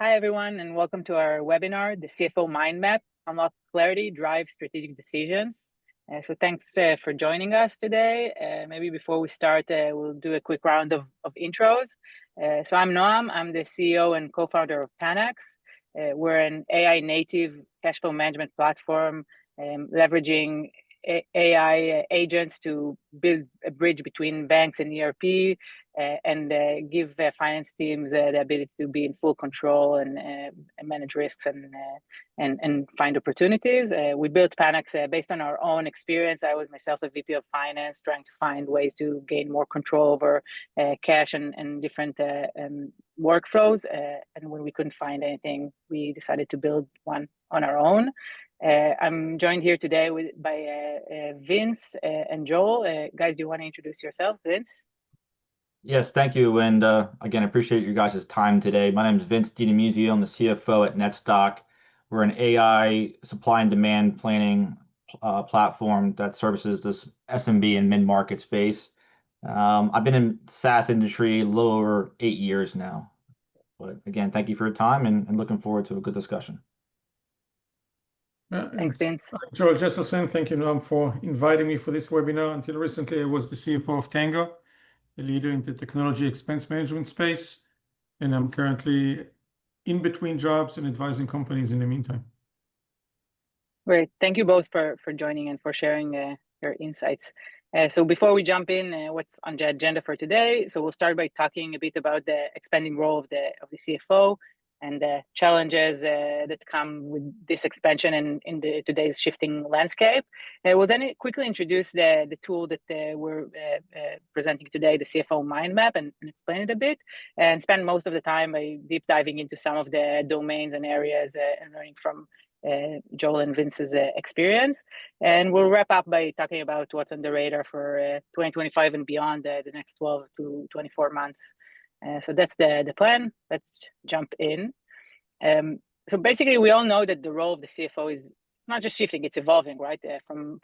Hi, everyone, and welcome to our webinar, the CFO Mindmap, Unlock Clarity, Drive Strategic Decisions. So thanks for joining us today. Maybe before we start, we'll do a quick round of intros. So I'm Noam. I'm the CEO and co-founder of Panax. We're an AI native cash flow management platform, leveraging AI agents to build a bridge between banks and ERP, and give finance teams the ability to be in full control and manage risks and find opportunities. We built Panax based on our own experience. I was myself a VP of finance, trying to find ways to gain more control over cash and different workflows. And when we couldn't find anything, we decided to build one on our own. I'm joined here today by Vince and Joel. Guys, do you want to introduce yourself, Vince? Yes, thank you. And again, I appreciate you guys' time today. My name is Vince DiNamuzio. I'm the CFO at Netstock. We're an AI supply and demand planning platform that services this SMB and mid-market space. I've been in SaaS industry a little over 8 years now. But again, thank you for your time and looking forward to a good discussion. Thanks, Vince. Joel Jesselson, thank you, Noam, for inviting me for this webinar. Until recently, I was the CFO of Tango, a leader in the technology expense management space, and I'm currently in between jobs and advising companies in the meantime. Great. Thank you both for joining and for sharing your insights. So before we jump in, what's on the agenda for today? So we'll start by talking a bit about the expanding role of the CFO and the challenges that come with this expansion in today's shifting landscape. We'll then quickly introduce the tool that we're presenting today, the CFO Mindmap, and explain it a bit, and spend most of the time by deep diving into some of the domains and areas and learning from Joel and Vince's experience. And we'll wrap up by talking about what's on the radar for 2025 and beyond, the next 12 to 24 months. So that's the plan. Let's jump in. So basically, we all know that the role of the CFO is it's not just shifting, it's evolving, right? From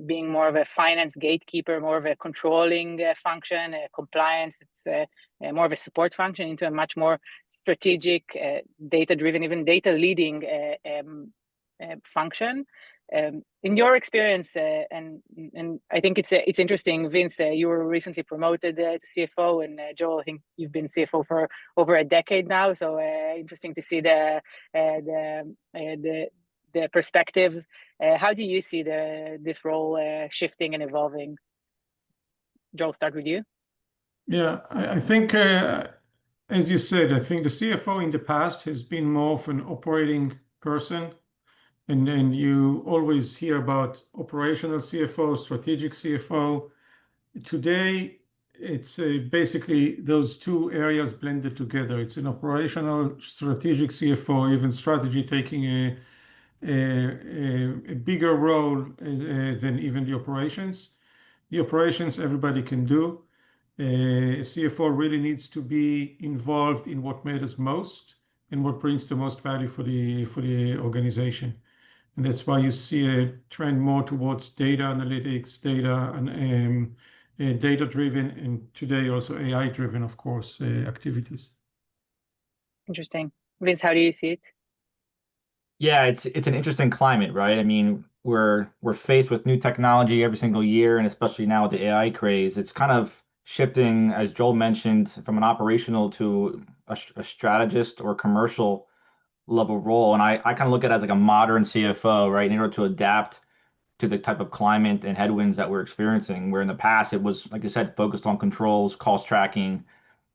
being more of a finance gatekeeper, more of a controlling function, compliance, it's more of a support function, into a much more strategic, data-driven, even data-leading function. In your experience, and I think it's interesting, Vince, you were recently promoted to CFO, and Joel, I think you've been CFO for over a decade now. So interesting to see the perspectives. How do you see this role shifting and evolving? Joel, start with you. Yeah, I think, as you said, I think the CFO in the past has been more of an operating person. And then you always hear about operational CFO, strategic CFO. Today, it's basically those two areas blended together. It's an operational strategic CFO, even strategy taking a bigger role than even the operations. The operations everybody can do. A CFO really needs to be involved in what matters most and what brings the most value for the organization. And that's why you see a trend more towards data analytics, data-driven, and today also AI-driven, of course, activities. Interesting. Vince, how do you see it? Yeah, it's an interesting climate, right? I mean, we're faced with new technology every single year, and especially now with the AI craze, it's kind of shifting, as Joel mentioned, from an operational to a strategist or commercial level role. And I kind of look at it as like a modern CFO, right? In order to adapt to the type of climate and headwinds that we're experiencing, where in the past it was, like I said, focused on controls, cost tracking,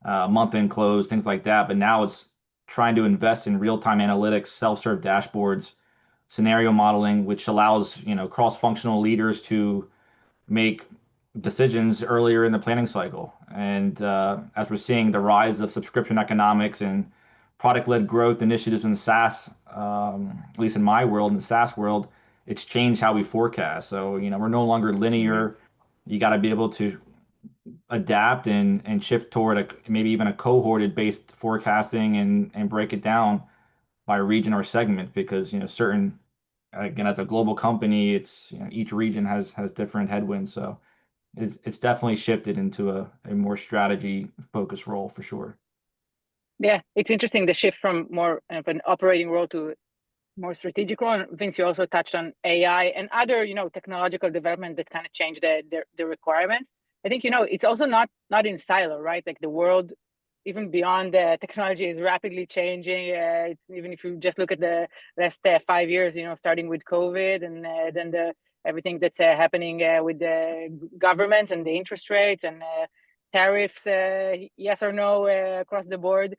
month-end close, things like that. But now it's trying to invest in real-time analytics, self-serve dashboards, scenario modeling, which allows, cross-functional leaders to make decisions earlier in the planning cycle. And as we're seeing the rise of subscription economics and product-led growth initiatives in the SaaS, at least in my world, in the SaaS world, it's changed how we forecast. So, we're no longer linear. You got to be able to adapt and shift toward maybe even a cohorted based forecasting and break it down by region or segment, because, certain, again, as a global company, it's, each region has different headwinds. So it's definitely shifted into a more strategy focused role for sure. Yeah, it's interesting the shift from more of an operating role to more strategic role. And Vince, you also touched on AI and other, technological development that kind of change the requirements. I think, it's also not in silo, right? Like the world, even beyond the technology, is rapidly changing. Even if you just look at the last 5 years, starting with COVID and then everything that's happening with the governments and the interest rates and tariffs, yes or no, across the board.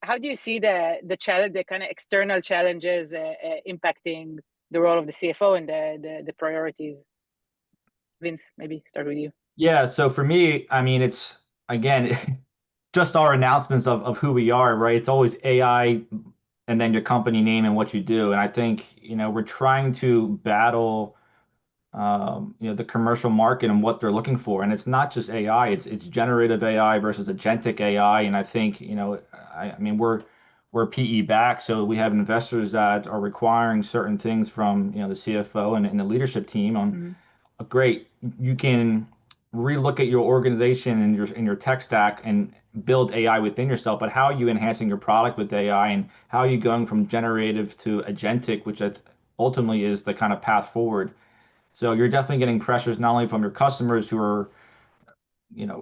How do you see the challenge, the kind of external challenges impacting the role of the CFO and the priorities? Vince, maybe start with you. Yeah, so for me, I mean, it's again just our announcements of who we are, right? It's always AI and then your company name and what you do. And I think, we're trying to battle the commercial market and what they're looking for. And it's not just AI, it's generative AI versus agentic AI. And I think, I mean, we're PE back, so we have investors that are requiring certain things from, the CFO and the leadership team on great, you can relook at your organization and your tech stack and build AI within yourself, but how are you enhancing your product with AI and how are you going from generative to agentic, which ultimately is the kind of path forward. So you're definitely getting pressures not only from your customers who are,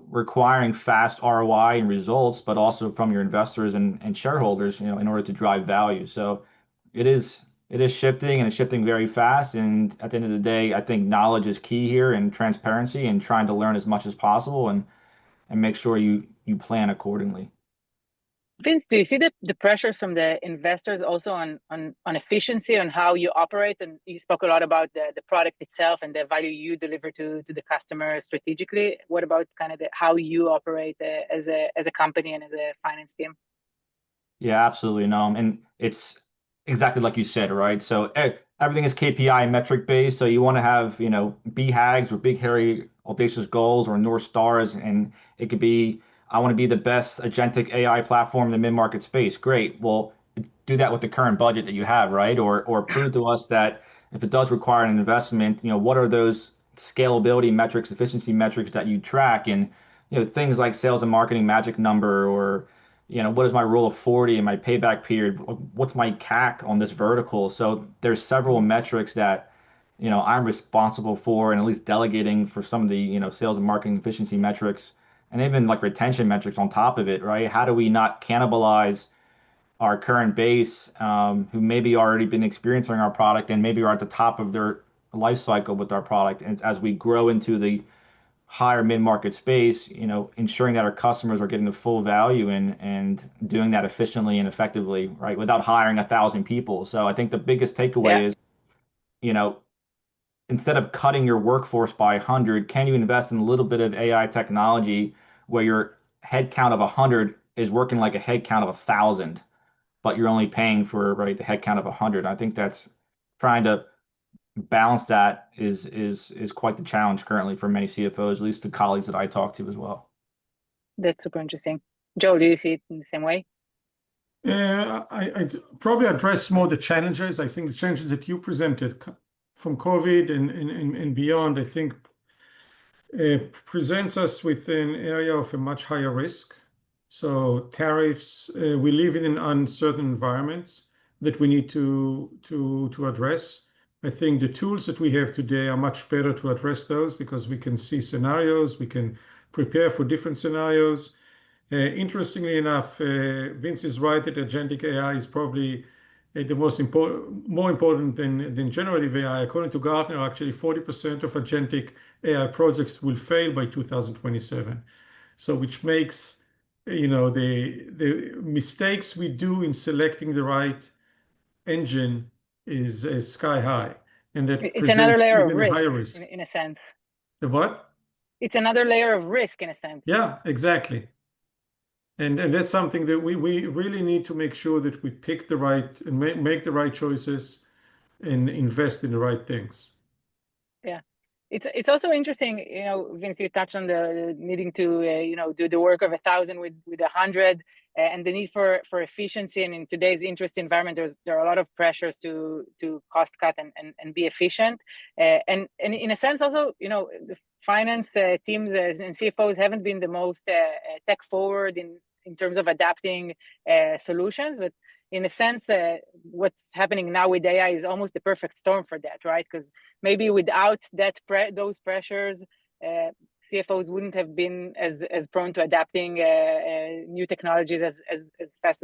requiring fast ROI and results, but also from your investors and shareholders, in order to drive value. So it is shifting and it's shifting very fast. And at the end of the day, I think knowledge is key here and transparency and trying to learn as much as possible and make sure you plan accordingly. Vince, do you see the pressures from the investors also on efficiency, on how you operate? And you spoke a lot about the product itself and the value you deliver to the customer strategically. What about kind of how you operate as a company and as a finance team? Yeah, absolutely. No, and it's exactly like you said, right? So everything is KPI metric based. So you want to have, BHAGs or big, hairy, audacious goals or North Stars. And it could be, I want to be the best agentic AI platform in the mid-market space. Great. Well, do that with the current budget that you have, right? Or prove to us that if it does require an investment, what are those scalability metrics, efficiency metrics that you track? And, things like sales and marketing magic number or what is my rule of 40 and my payback period? What's my CAC on this vertical? So there's several metrics that, I'm responsible for and at least delegating for some of the, sales and marketing efficiency metrics and even like retention metrics on top of it, right? How do we not cannibalize our current base who maybe already been experiencing our product and maybe are at the top of their life cycle with our product? And as we grow into the higher mid-market space, ensuring that our customers are getting the full value and doing that efficiently and effectively, right, without hiring 1,000 people. So I think the biggest takeaway is, you know, instead of cutting your workforce by 100, can you invest in a little bit of AI technology where your head count of 100 is working like a head count of 1,000, but you're only paying for, right, the head count of 100. I think that's trying to balance that is quite the challenge currently for many CFOs, at least the colleagues that I talk to as well. That's super interesting. Joe, do you see it in the same way? Yeah, I probably address more the challenges. I think the challenges that you presented from COVID and beyond, I think presents us with an area of a much higher risk. So tariffs, we live in an uncertain environment that we need to address. I think the tools that we have today are much better to address those because we can see scenarios, we can prepare for different scenarios. Interestingly enough, Vince is right that agentic AI is probably the more important than generative AI. According to Gartner, actually 40% of agentic AI projects will fail by 2027. So which makes, the mistakes we do in selecting the right engine is sky high. And that It's another presents layer of even a higher risk, risk. in a sense. The what? It's another layer of risk in a sense. Yeah, exactly. And that's something that we really need to make sure that we pick the right and make the right choices and invest in the right things. Yeah. It's also interesting, Vince, you touched on the needing to, do the work of 1,000 with 100 and the need for efficiency. And in today's interest environment, there are a lot of pressures to cost cut and be efficient. And in a sense also, the finance teams and CFOs haven't been the most tech forward in in terms of adapting solutions, but in a sense, what's happening now with AI is almost the perfect storm for that, right? Because maybe without those pressures, CFOs wouldn't have been as prone to adapting new technologies as fast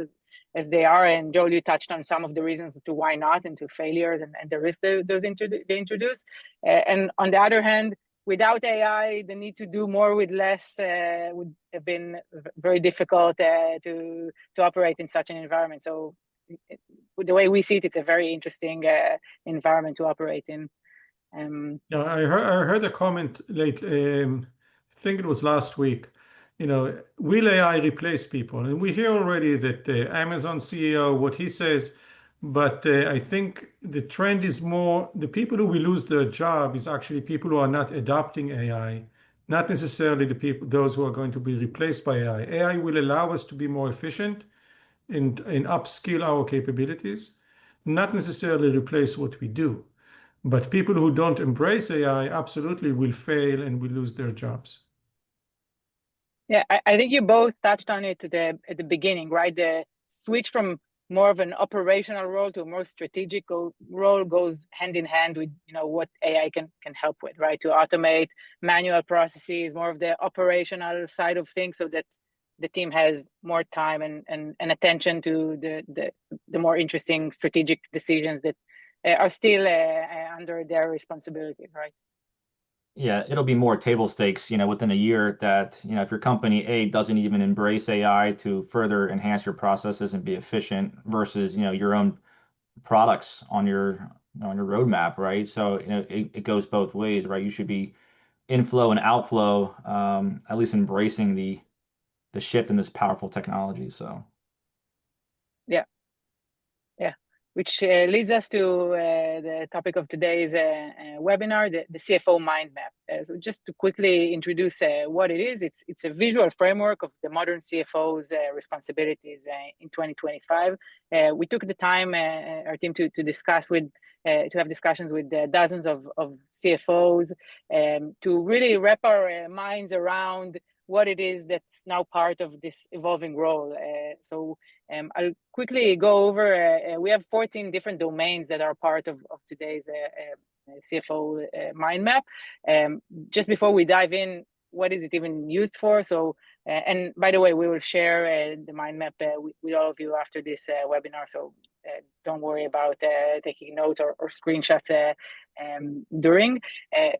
as they are. And Joel, you touched on some of the reasons as to why not, and to failures and the risks they introduce. And on the other hand, without AI, the need to do more with less would have been very difficult to operate in such an environment. So the way we see it, it's a very interesting environment to operate in. Yeah, I heard a comment late, I think it was last week, will AI replace people? And we hear already that the Amazon CEO, what he says, but I think the trend is more the people who will lose their job is actually people who are not adopting AI, not necessarily those who are going to be replaced by AI. AI will allow us to be more efficient and upskill our capabilities, not necessarily replace what we do. But people who don't embrace AI absolutely will fail and will lose their jobs. Yeah, I think you both touched on it at the beginning, right? The switch from more of an operational role to a more strategic role goes hand in hand with what AI can help with, right? To automate manual processes, more of the operational side of things, so that the team has more time and attention to the more interesting strategic decisions that are still under their responsibility, right? Yeah, it'll be more table stakes, within a year that, if your company A doesn't even embrace AI to further enhance your processes and be efficient versus, your own products on your roadmap, right? So, it goes both ways, right? You should be inflow and outflow, at least embracing the shift in this powerful technology. So yeah, which leads us to the topic of today's webinar, the CFO Mindmap. So just to quickly introduce what it is, it's a visual framework of the modern CFO's responsibilities in 2025. We took the time, our team, to have discussions with dozens of CFOs to really wrap our minds around what it is that's now part of this evolving role. I'll quickly go over, we have 14 different domains that are part of today's CFO mind map. Just before we dive in, what is it even used for? So, and by the way, we will share the mind map with all of you after this webinar. So don't worry about taking notes or screenshots during.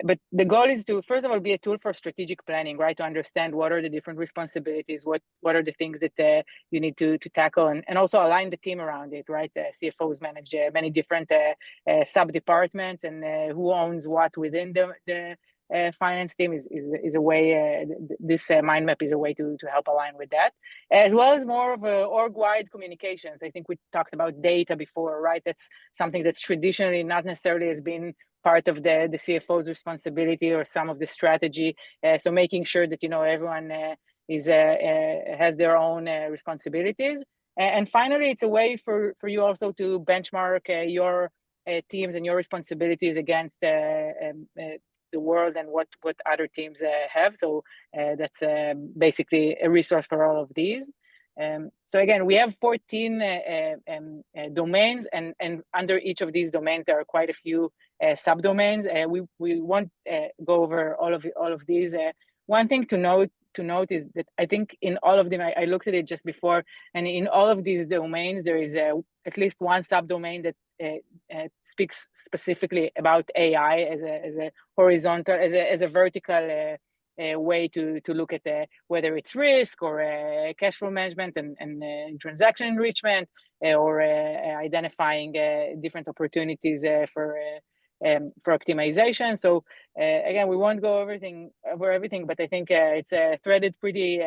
But the goal is to, first of all, be a tool for strategic planning, right? To understand what are the different responsibilities, what are the things that you need to tackle, and also align the team around it, right? CFOs manage many different sub-departments, and who owns what within the finance team is a way, this mind map is a way to help align with that, as well as more of org-wide communications. I think we talked about data before, right? That's something that's traditionally not necessarily has been part of the CFO's responsibility or some of the strategy. So making sure that, everyone has their own responsibilities. And finally, it's a way for you also to benchmark your teams and your responsibilities against the world and what other teams have. So that's basically a resource for all of these. So again, we have 14 domains, and under each of these domains, there are quite a few subdomains. We won't go over all of these. One thing to note is that I think in all of them, I looked at it just before, and in all of these domains, there is at least one subdomain that speaks specifically about AI as a horizontal, as a vertical way to look at whether it's risk or cash flow management and transaction enrichment, or identifying different opportunities for optimization. So again, we won't go over everything, but I think it's threaded pretty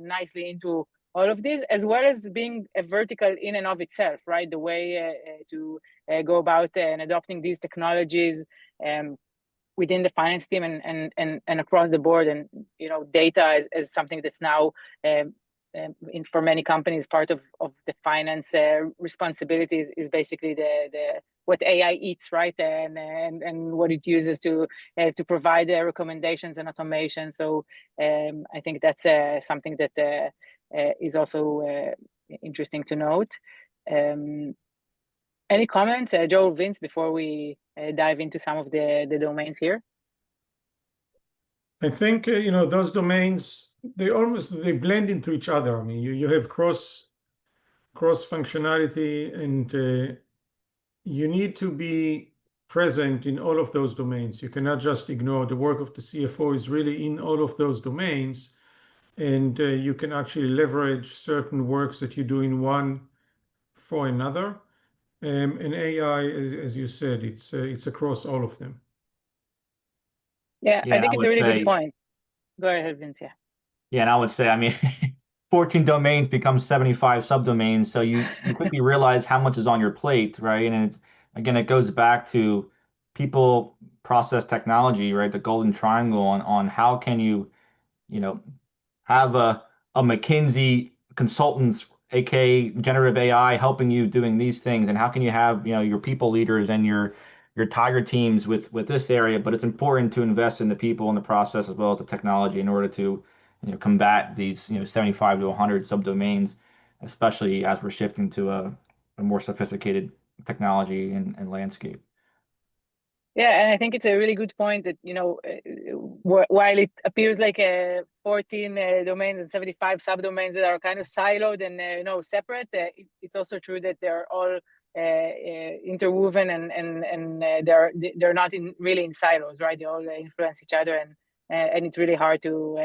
nicely into all of these, as well as being a vertical in and of itself, right? The way to go about and adopting these technologies within the finance team and across the board. And data is something that's now for many companies part of the finance responsibilities, is basically the what AI eats, right? And what it uses to provide recommendations and automation. So I think that's something that is also interesting to note. Any comments, Joe, Vince, before we dive into some of the domains here? I think those domains, they blend into each other. I mean, you have cross functionality, and you need to be present in all of those domains. You cannot just ignore the work of the CFO is really in all of those domains, and you can actually leverage certain works that you do in one for another. And AI, as you said, it's across all of them. Yeah, I Yeah, think I it's a would really good say, point. Go ahead, Vince. Yeah. yeah, and I would say, I mean, 14 domains become 75 subdomains, so you quickly realize how much is on your plate, right? And it's again, it goes back to people, process, technology, right? The golden triangle on how can you, you know, have a McKinsey consultants, aka generative AI, helping you doing these things, and how can you have your people leaders and your tiger teams with this area, but it's important to invest in the people and the process as well as the technology in order to combat these 75 to 100 subdomains, especially as we're shifting to a more sophisticated technology and landscape. Yeah, and I think it's a really good point that while it appears like 14 domains and 75 subdomains that are kind of siloed and separate, it's also true that they're all interwoven and they're not really in silos, right? They all influence each other, and it's really hard to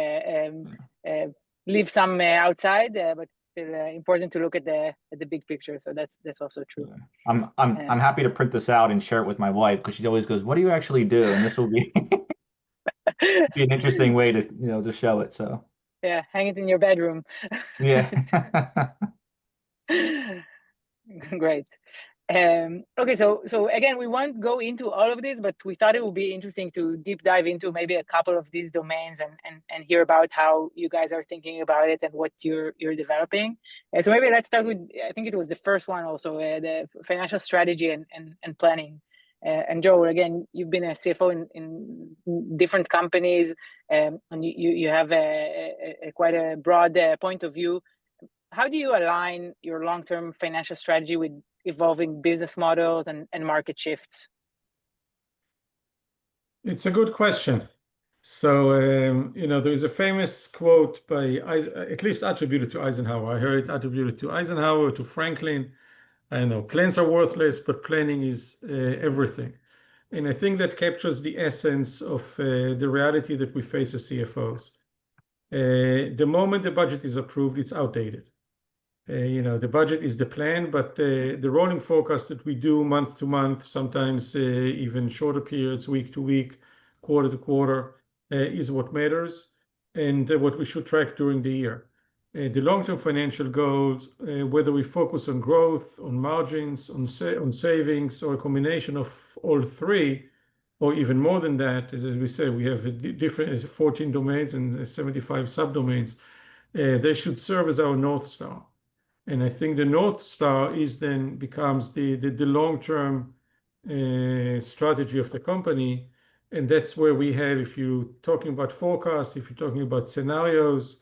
leave some outside, but still important to look at the big picture. So that's also true. I'm happy to print this out and share it with my wife because she always goes, "What do you actually do?" And this will be be an interesting way to to show it. So yeah, hang it in your bedroom. yeah. Great. Okay, so again, we won't go into all of this, but we thought it would be interesting to deep dive into maybe a couple of these domains and hear about how you guys are thinking about it and what you're developing. So maybe let's start with, I think it was the first one also, the financial strategy and planning. And Joe, again, you've been a CFO in different companies, and you have quite a broad point of view. How do you align your long-term financial strategy with evolving business models and market shifts? It's a good question. So, there is a famous quote by, at least attributed to Eisenhower. I heard it attributed to Eisenhower, to Franklin. I know plans are worthless, but planning is everything. And I think that captures the essence of the reality that we face as CFOs. The moment the budget is approved, it's outdated. The budget is the plan, but the rolling forecast that we do month to month, sometimes even shorter periods, week to week, quarter to quarter, is what matters and what we should track during the year. The long-term financial goals, whether we focus on growth, on margins, on savings, or a combination of all three, or even more than that, as we say, we have different 14 domains and 75 subdomains. They should serve as our North Star. And I think the North Star becomes the long-term strategy of the company. And that's where we have, if you're talking about forecast, if you're talking about scenarios,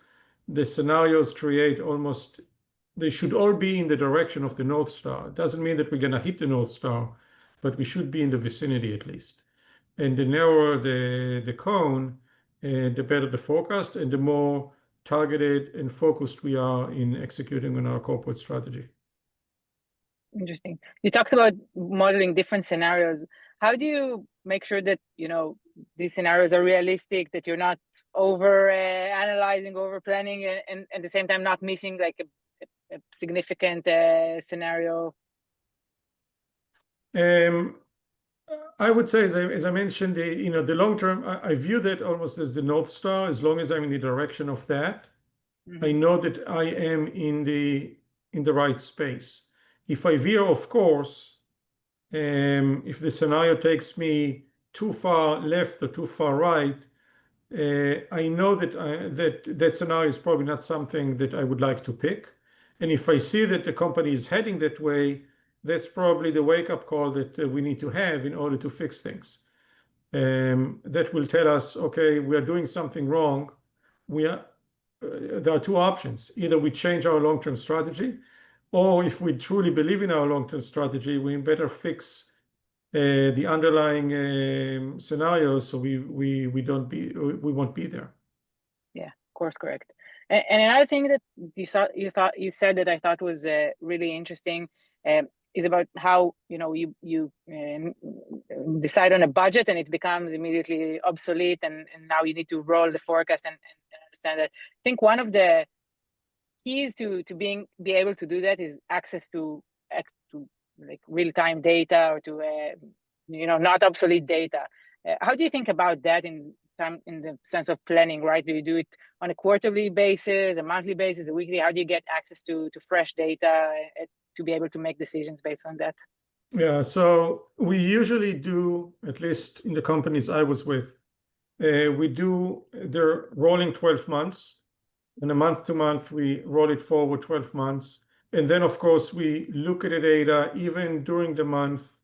the scenarios they should all be in the direction of the North Star. It doesn't mean that we're going to hit the North Star, but we should be in the vicinity at least. And the narrower the cone, the better the forecast and the more targeted and focused we are in executing on our corporate strategy. Interesting. You talked about modeling different scenarios. How do you make sure that these scenarios are realistic, that you're not over analyzing, over planning, and at the same time not missing like a significant scenario? I would say, as I mentioned, the long term, I view that almost as the North Star. As long as I'm in the direction of that, I know that I am in the right space. If I veer off course, if the scenario takes me too far left or too far right, I know that scenario is probably not something that I would like to pick. And if I see that the company is heading that way, that's probably the wake-up call that we need to have in order to fix things. That will tell us, okay, we are doing something wrong. there are two options. Either we change our long-term strategy, or if we truly believe in our long-term strategy, we better fix the underlying scenarios so we won't be there. Yeah, of course, correct. And another thing that you said that I thought was really interesting is about how you decide on a budget and it becomes immediately obsolete, and now you need to roll the forecast and understand that. I think one of the keys to be able to do that is access to like real-time data, or to not obsolete data. How do you think about that in the sense of planning, right? Do you do it on a quarterly basis, a monthly basis, a weekly? How do you get access to fresh data to be able to make decisions based on that? Yeah, so we usually do, at least in the companies I was with, we do their rolling 12 months. And a month to month, we roll it forward 12 months. And then, of course, we look at the data even during the month.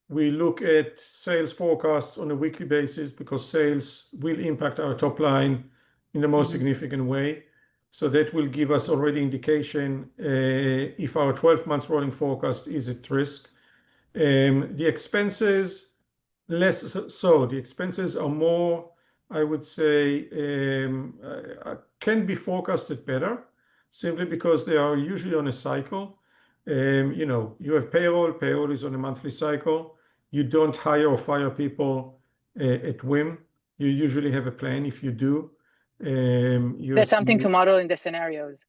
We look at sales forecasts on a weekly basis because sales will impact our top line in the most significant way. So that will give us already indication if our 12 months rolling forecast is at risk. The expenses, less so. The expenses are more, I would say, can be forecasted better, simply because they are usually on a cycle. You have payroll. Payroll is on a monthly cycle. You don't hire or fire people at whim. You usually have a plan. If you do, That's something to model in the scenarios.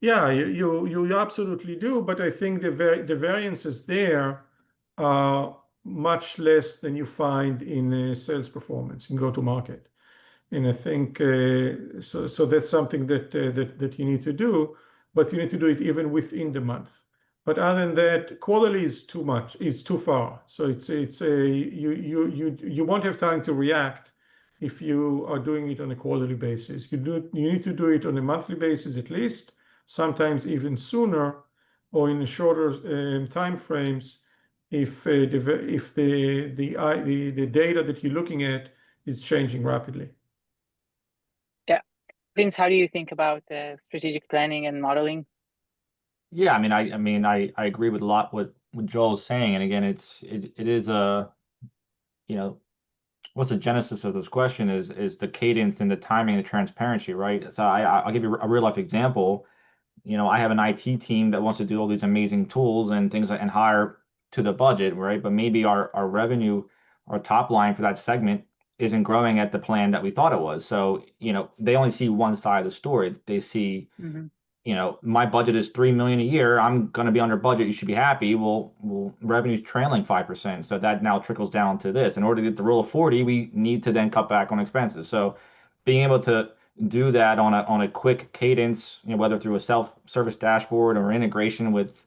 Yeah, you absolutely do. But I think the variances there are much less than you find in sales performance, in go-to-market. And I think so that's something that you need to do, but you need to do it even within the month. But other than that, quarterly is too much, it's too far. So you won't have time to react if you are doing it on a quarterly basis. You need to do it on a monthly basis at least, sometimes even sooner, or in shorter time frames if the data that you're looking at is changing rapidly. Yeah. Vince, how do you think about strategic planning and modeling? Yeah, I agree with a lot what Joel's saying, and again, it is what's the genesis of this question is the cadence and the timing and the transparency, right? So I'll give you a real life example. I have an IT team that wants to do all these amazing tools and things and hire to the budget, right? But maybe our revenue, our top line for that segment isn't growing at the plan that we thought it was. So, they only see one side of the story. They see, my budget is 3 million a year. I'm going to be under budget. You should be happy. Well, revenue's trailing 5%. So that now trickles down to this. In order to get the rule of 40, we need to then cut back on expenses. So being able to do that on a quick cadence, whether through a self-service dashboard or integration with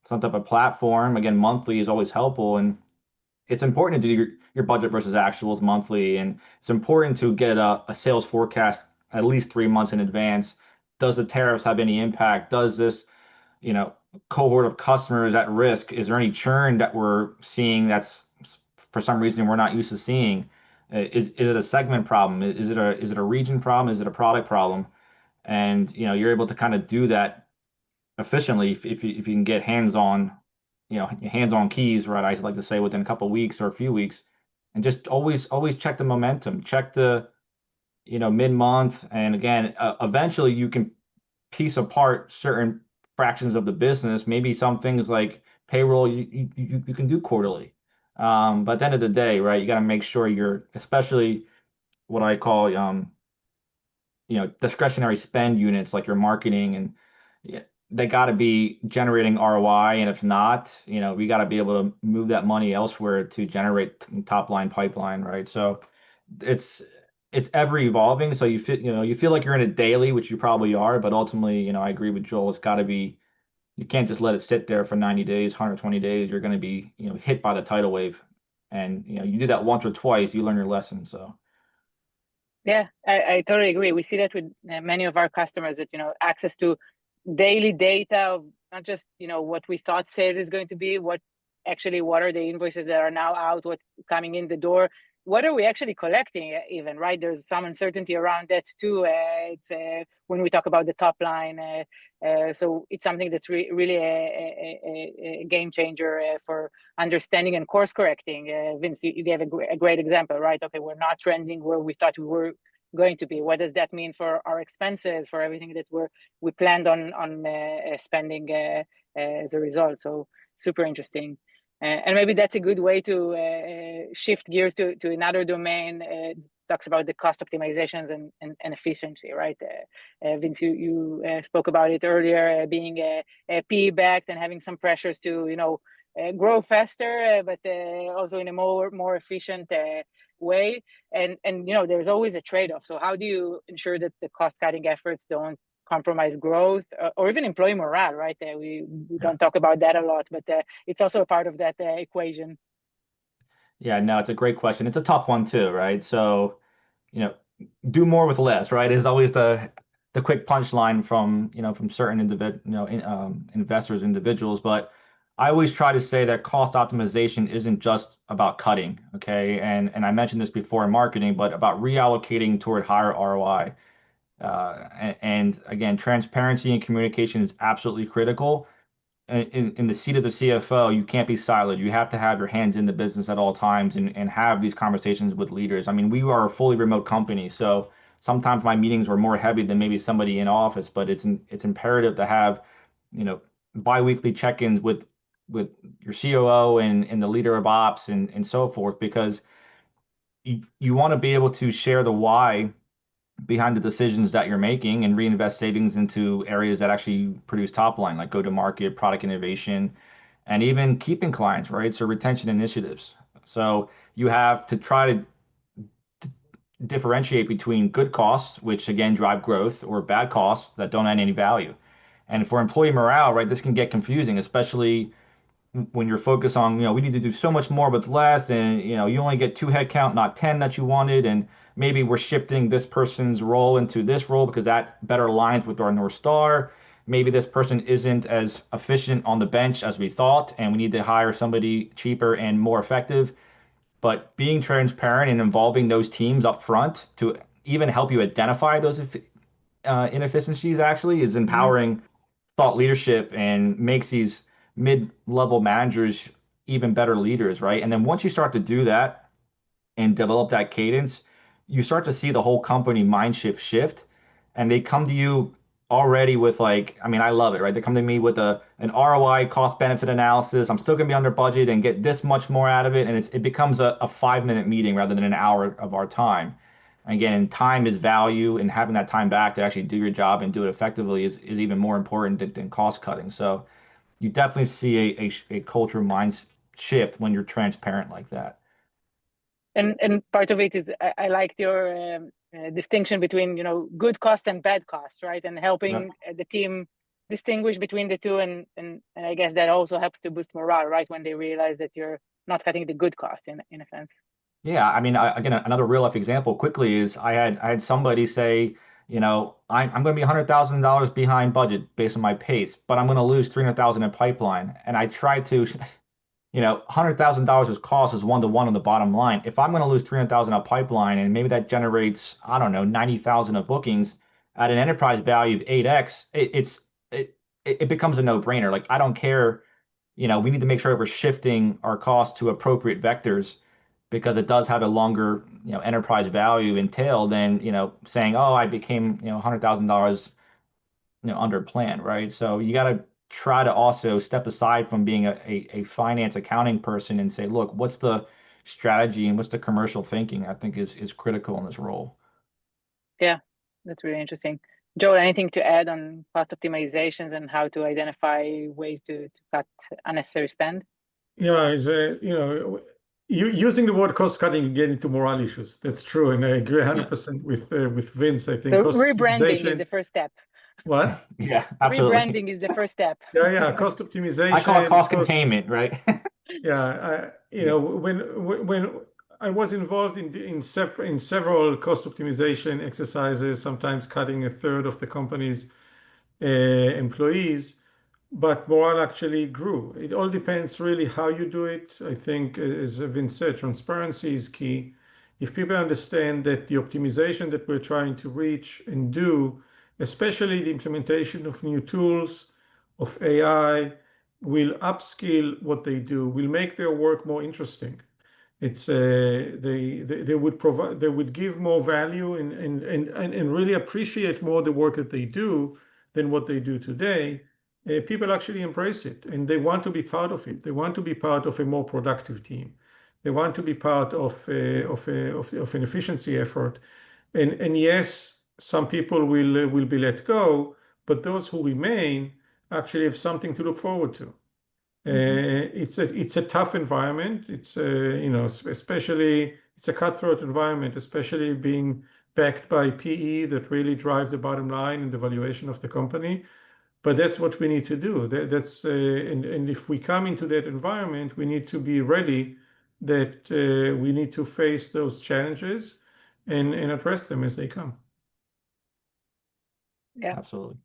some type of platform, again, monthly is always helpful. And it's important to do your budget versus actuals monthly. And it's important to get a sales forecast at least 3 months in advance. Does the tariffs have any impact? Does this, cohort of customers at risk? Is there any churn that we're seeing that's for some reason we're not used to seeing? Is it a segment problem? Is it a region problem? Is it a product problem? And you're able to kind of do that efficiently if you can get hands-on keys, right? I like to say within a couple of weeks or a few weeks, and just always check the momentum, check the mid-month, and again, eventually you can piece apart certain fractions of the business. Maybe some things like payroll you can do quarterly. But at the end of the day, right, you got to make sure you're, especially what I call, discretionary spend units like your marketing, and they got to be generating ROI. And if not, we got to be able to move that money elsewhere to generate top line pipeline, right? So it's ever evolving. So you feel like you're in it daily, which you probably are, but ultimately, I agree with Joel. It's got to be, you can't just let it sit there for 90 days, 120 days. You're going to be, hit by the tidal wave. And, you do that once or twice, you learn your lesson. So. Yeah, I totally agree. We see that with many of our customers that, access to daily data of not just, what we thought sales is going to be, what are the invoices that are now out, what's coming in the door. what are we actually collecting even, right? There's some uncertainty around that too. It's when we talk about the top line. So it's something that's really a game changer for understanding and course correcting. Vince, you gave a great example, right? Okay, we're not trending where we thought we were going to be. What does that mean for our expenses, for everything that we planned on spending as a result? So super interesting. And maybe that's a good way to shift gears to another domain. Talks about the cost optimizations and efficiency, right? Vince, you spoke about it earlier, being a PE-backed and having some pressures to grow faster, but also in a more efficient way. And there's always a trade-off. So how do you ensure that the cost-cutting efforts don't compromise growth or even employee morale, right? We don't talk about that a lot, but it's also a part of that equation. Yeah, no, it's a great question. It's a tough one too, right? So, do more with less, right? Is always the quick punchline from certain investors, individuals. But I always try to say that cost optimization isn't just about cutting, okay? And I mentioned this before in marketing, but about reallocating toward higher ROI. And again, transparency and communication is absolutely critical. In the seat of the CFO, you can't be siloed. You have to have your hands in the business at all times and have these conversations with leaders. I mean, we are a fully remote company, so sometimes my meetings were more heavy than maybe somebody in office, but it's imperative to have, biweekly check-ins with your COO and the leader of ops and so forth, because you want to be able to share the why behind the decisions that you're making and reinvest savings into areas that actually produce top line, like go to market, product innovation, and even keeping clients, right? So retention initiatives. So you have to try to differentiate between good costs, which again drive growth, or bad costs that don't add any value. And for employee morale, right, this can get confusing, especially when you're focused on, we need to do so much more with less, and you only get 2 headcount, not 10 that you wanted, and maybe we're shifting this person's role into this role because that better aligns with our North Star. Maybe this person isn't as efficient on the bench as we thought, and we need to hire somebody cheaper and more effective. But being transparent and involving those teams up front to even help you identify those inefficiencies actually is empowering thought leadership and makes these mid-level managers even better leaders, right? And then once you start to do that and develop that cadence, you start to see the whole company mind shift, and they come to you already with like, I mean, I love it, right? They come to me with an ROI cost benefit analysis. I'm still gonna be under budget and get this much more out of it, and it becomes a 5-minute meeting rather than an hour of our time. Again, time is value, and having that time back to actually do your job and do it effectively is even more important than cost cutting. So you definitely see a culture mind shift when you're transparent like that. And part of it is I liked your distinction between good costs and bad costs, right? And helping the team distinguish between the two, and I guess that also helps to boost morale, right? When they realize that you're not cutting the good costs in a sense. Yeah, I mean, again, another real life example quickly is I had somebody say, I'm going to be $100,000 behind budget based on my pace, but I'm going to lose 300,000 in pipeline. And I tried to, $100,000 is cost is 1-to-1 on the bottom line. If I'm going to lose 300,000 a pipeline and maybe that generates, I don't know, 90,000 of bookings at an enterprise value of 8x, it becomes a no-brainer. Like, I don't care, we need to make sure we're shifting our costs to appropriate vectors, because it does have a longer, enterprise value entail than, saying, oh, I became, $100,000, under plan, right? So you got to try to also step aside from being a finance accounting person and say, look, what's the strategy and what's the commercial thinking, I think is critical in this role. Yeah, that's really interesting. Joel, anything to add on cost optimizations and how to identify ways to cut unnecessary spend? Yeah, using the word cost cutting, you get into morale issues. That's true, and I agree 100% with Vince. I think So cost rebranding is optimization. the first step. What? Yeah, absolutely. Rebranding is the first step. Yeah, cost optimization. I call it cost containment, right? Yeah, when I was involved in several cost optimization exercises, sometimes cutting a third of the company's employees, but morale actually grew. It all depends really how you do it. I think, as Vince said, transparency is key. if people understand that the optimization that we're trying to reach and do, especially the implementation of new tools, of AI, will upskill what they do, will make their work more interesting. It's they would provide, they would give more value and really appreciate more the work that they do than what they do today. People actually embrace it and they want to be part of it. They want to be part of a more productive team. They want to be part of an efficiency effort. And yes, some people will be let go, but those who remain actually have something to look forward to. It's a tough environment. It's especially it's a cutthroat environment, especially being backed by PE that really drive the bottom line and the valuation of the company. But that's what we need to do. And if we come into that environment, we need to be ready that we need to face those challenges and address them as they come. Yeah, Absolutely.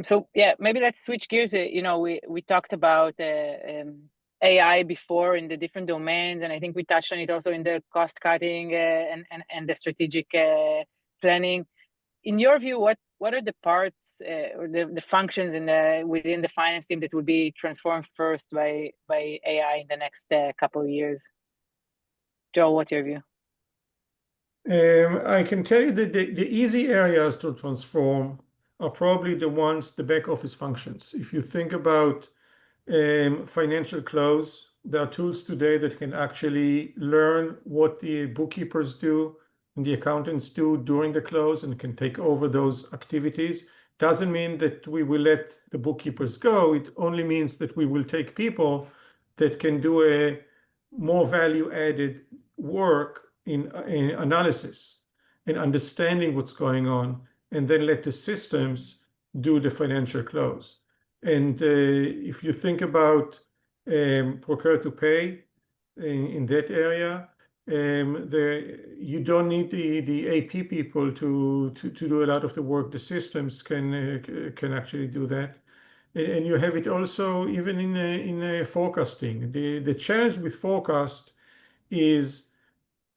So yeah, maybe let's switch gears. We talked about AI before in the different domains, and I think we touched on it also in the cost cutting and the strategic planning. In your view, what are the parts or the functions within the finance team that will be transformed first by AI in the next couple of years? Joe, what's your view? I can tell you that the easy areas to transform are probably the back office functions. If you think about financial close, there are tools today that can actually learn what the bookkeepers do and the accountants do during the close and can take over those activities. Doesn't mean that we will let the bookkeepers go. It only means that we will take people that can do a more value-added work in analysis and understanding what's going on, and then let the systems do the financial close. And if you think about procure to pay in that area, you don't need the AP people to do a lot of the work. The systems can actually do that. And you have it also even in forecasting. The challenge with forecast is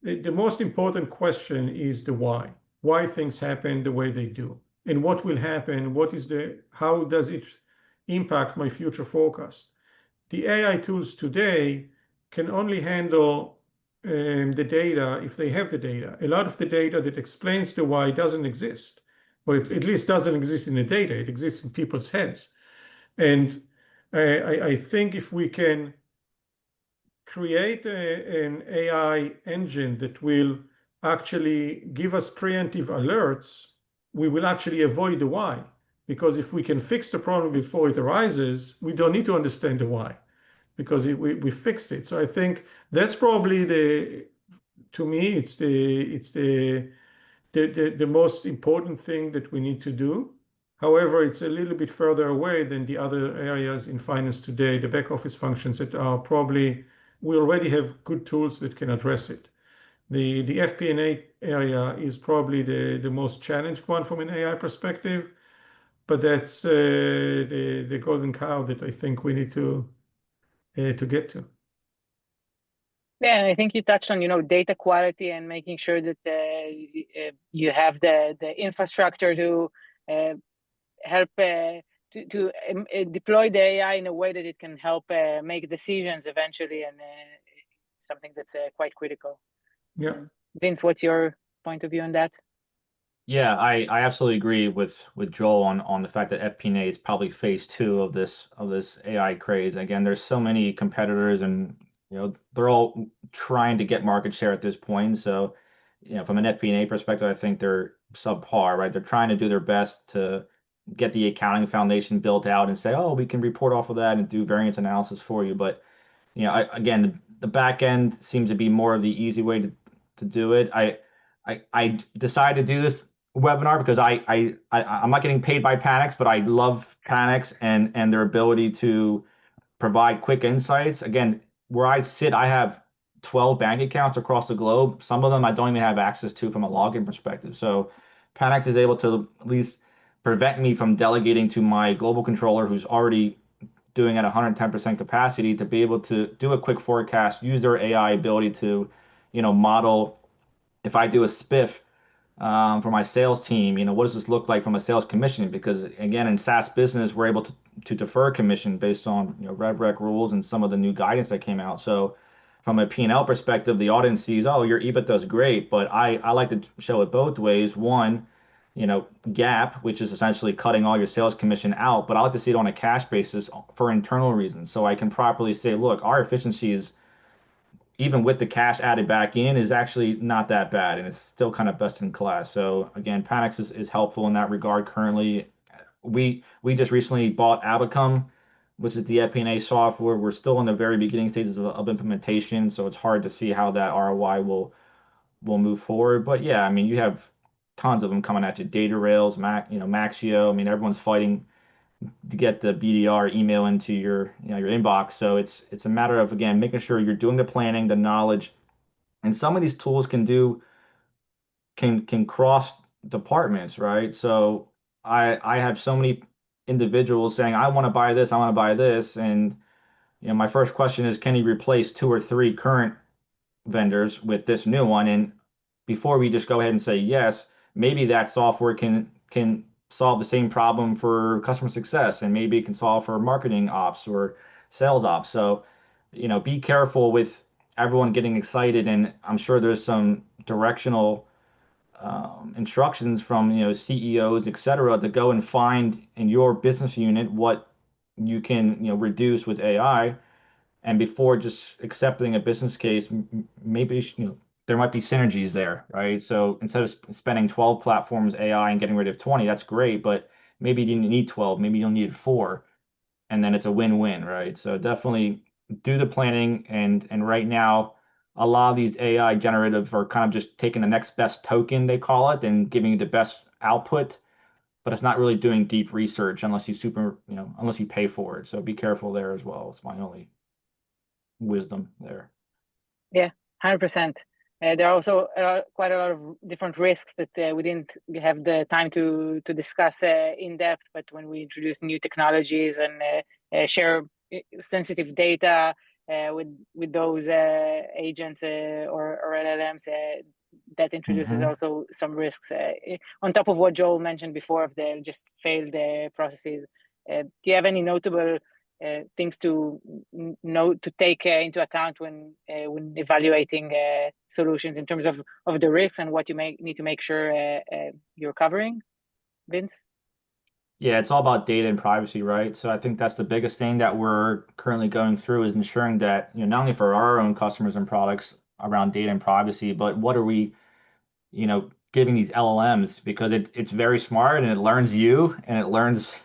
the most important question is the why things happen the way they do, and what will happen, how does it impact my future forecast. The AI tools today can only handle the data if they have the data. A lot of the data that explains the why doesn't exist, or at least doesn't exist in the data. It exists in people's heads. And I think if we can create an AI engine that will actually give us preemptive alerts, we will actually avoid the why. Because if we can fix the problem before it arises, we don't need to understand the why, because we fixed it. So I think that's probably to me, it's the most important thing that we need to do. However, it's a little bit further away than the other areas in finance today, the back office functions that are probably, we already have good tools that can address it. The FP&A area is probably the most challenged one from an AI perspective, but that's the golden cow that I think we need to get to. Yeah, and I think you touched on, data quality and making sure that you have the infrastructure to help to deploy the AI in a way that it can help make decisions eventually, and something that's quite critical. Yeah. Vince, what's your point of view on that? Yeah, I absolutely agree with Joel on the fact that FP&A is probably phase 2 of this AI craze. Again, there's so many competitors, and they're all trying to get market share at this point. So, from an FP&A perspective, I think they're subpar, right? They're trying to do their best to get the accounting foundation built out and say, oh, we can report off of that and do variance analysis for you. But again, the back end seems to be more of the easy way to do it. I decided to do this webinar because I'm not getting paid by Panics, but I love Panics and their ability to provide quick insights. Again, where I sit, I have 12 bank accounts across the globe. Some of them I don't even have access to from a login perspective. So Panics is able to at least prevent me from delegating to my global controller, who's already doing at 110% capacity, to be able to do a quick forecast, use their AI ability to model if I do a spiff for my sales team, what does this look like from a sales commission? Because again, in SaaS business, we're able to defer commission based on rev rec rules and some of the new guidance that came out. So from a P&L perspective, the audience sees, oh, your EBITDA is great, but I like to show it both ways. One, GAAP, which is essentially cutting all your sales commission out, but I like to see it on a cash basis for internal reasons. So I can properly say, look, our efficiency is even with the cash added back in is actually not that bad and it's still kind of best in class. So again, Panix is helpful in that regard. Currently, we just recently bought Abacum, which is the FP&A software. We're still in the very beginning stages of implementation, so it's hard to see how that ROI will move forward. But yeah, I mean, you have tons of them coming at you. Data Rails, Maxio. I mean, everyone's fighting to get the BDR email into your inbox. So it's a matter of again making sure you're doing the planning, the knowledge, and some of these tools can cross departments, right? So I have so many individuals saying I want to buy this, I want to buy this, and my first question is, can you replace two or three current vendors with this new one? And before we just go ahead and say yes, maybe that software can solve the same problem for customer success, and maybe it can solve for marketing ops or sales ops. So, be careful with everyone getting excited, and I'm sure there's some directional instructions from CEOs, et cetera, to go and find in your business unit what you can reduce with AI. And before just accepting a business case, maybe there might be synergies there, right? So instead of spending 12 platforms AI and getting rid of 20, that's great, but maybe you didn't need 12, maybe you'll need four, and then it's a win-win, right? So definitely do the planning, and right now, a lot of these AI generative are kind of just taking the next best token, they call it, and giving you the best output, but it's not really doing deep research unless unless you pay for it. So be careful there as well. It's my only wisdom there. Yeah, 100%. There are also quite a lot of different risks that we didn't have the time to discuss in depth. But when we introduce new technologies and share sensitive data with those agents or LLMs, that introduces also some risks. On top of what Joel mentioned before of the just failed processes, do you have any notable things to take into account when evaluating solutions in terms of the risks and what you need to make sure you're covering, Vince? Yeah, it's all about data and privacy, right? So I think that's the biggest thing that we're currently going through is ensuring that, not only for our own customers and products around data and privacy, but what are we, giving these LLMs, because it's very smart and it learns you and it learns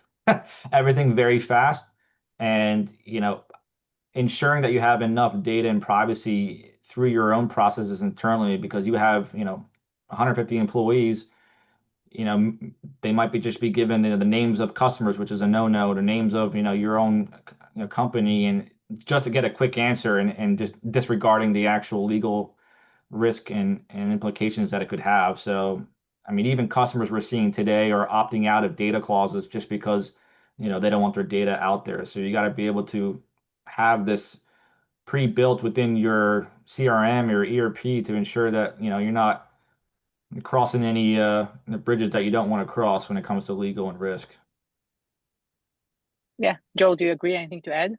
everything very fast. And, ensuring that you have enough data and privacy through your own processes internally, because you have, 150 employees, they might just be given the names of customers, which is a no-no, the names of, your own company, and just to get a quick answer and just disregarding the actual legal risk and implications that it could have. So, I mean, even customers we're seeing today are opting out of data clauses just because, they don't want their data out there. So you got to be able to have this pre-built within your CRM or ERP to ensure that, you're not crossing any bridges that you don't want to cross when it comes to legal and risk. Yeah. Joel, do you agree? Anything to add?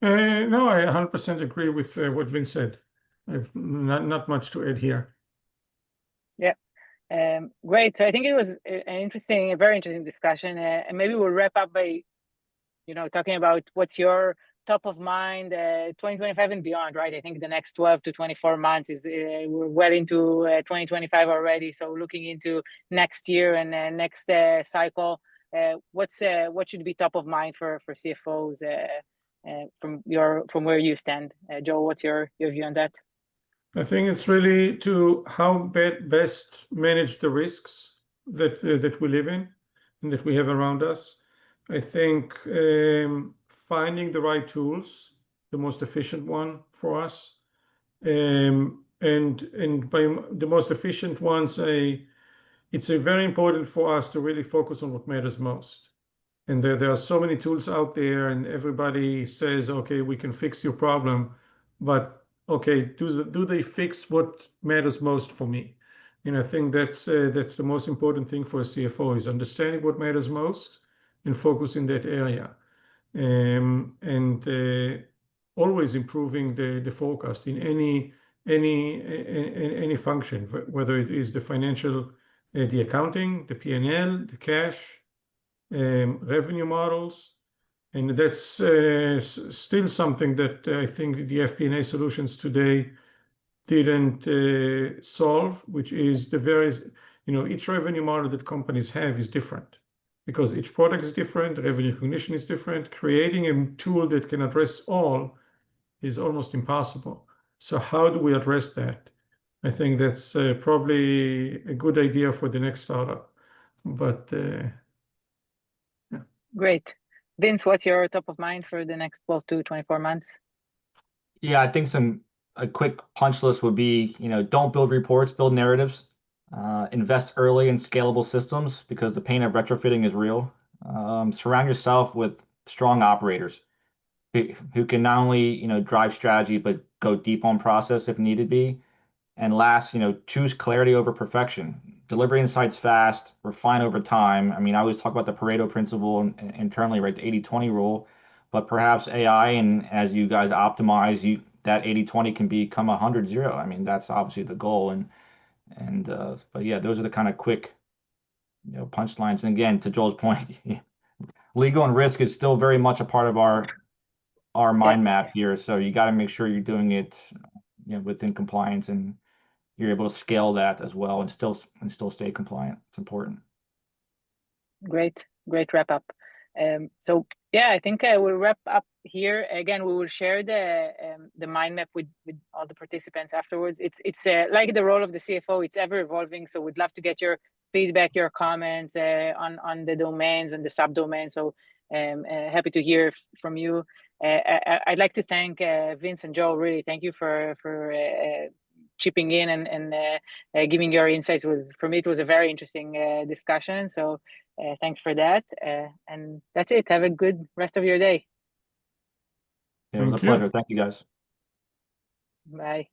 No, I 100% agree with what Vince said. I've not much to add here. Yeah. Great. So I think it was a very interesting discussion, and maybe we'll wrap up by, talking about what's your top of mind 2025 and beyond, right? I think the next 12 to 24 months is we're well into 2025 already. So looking into next year and next cycle, what should be top of mind for CFOs from where you stand? Joel, what's your view on that? I think it's really to how best manage the risks that we live in and that we have around us. I think finding the right tools, the most efficient one for us, and by the most efficient ones, it's very important for us to really focus on what matters most. And there are so many tools out there, and everybody says, okay, we can fix your problem, but okay, do they fix what matters most for me? And I think that's the most important thing for a CFO is understanding what matters most and focus in that area. And always improving the forecast in any function, whether it is the financial, the accounting, the P&L, the cash, revenue models. And that's still something that I think the FP&A solutions today didn't solve, which is the various, each revenue model that companies have is different because each product is different, revenue recognition is different. Creating a tool that can address all is almost impossible. So how do we address that? I think that's probably a good idea for the next startup. But yeah. Great. Vince, what's your top of mind for the next 12 to 24 months? Yeah, I think a quick punch list would be, don't build reports, build narratives. Invest early in scalable systems because the pain of retrofitting is real. Surround yourself with strong operators who can not only, drive strategy, but go deep on process if needed be. And last, choose clarity over perfection. Deliver insights fast, refine over time. I mean, I always talk about the Pareto principle internally, right? The 80-20 rule, but perhaps AI and as you guys optimize, that 80-20 can become 100-0. I mean, that's obviously the goal. But yeah, those are the kind of quick, punchlines. And again, to Joel's point, legal and risk is still very much a part of our mind map here. So you got to make sure you're doing it, within compliance and you're able to scale that as well and still stay compliant. It's important. Great wrap up. So yeah, I think we'll wrap up here. Again, we will share the mind map with all the participants afterwards. It's like the role of the CFO. It's ever evolving. So we'd love to get your feedback, your comments on the domains and the subdomains. So happy to hear from you. I'd like to thank Vince and Joel. Really, thank you for chipping in and giving your insights. For me, it was a very interesting discussion. So thanks for that. And that's it. Have a good rest of your day. It was a pleasure. Thank you, guys. Bye.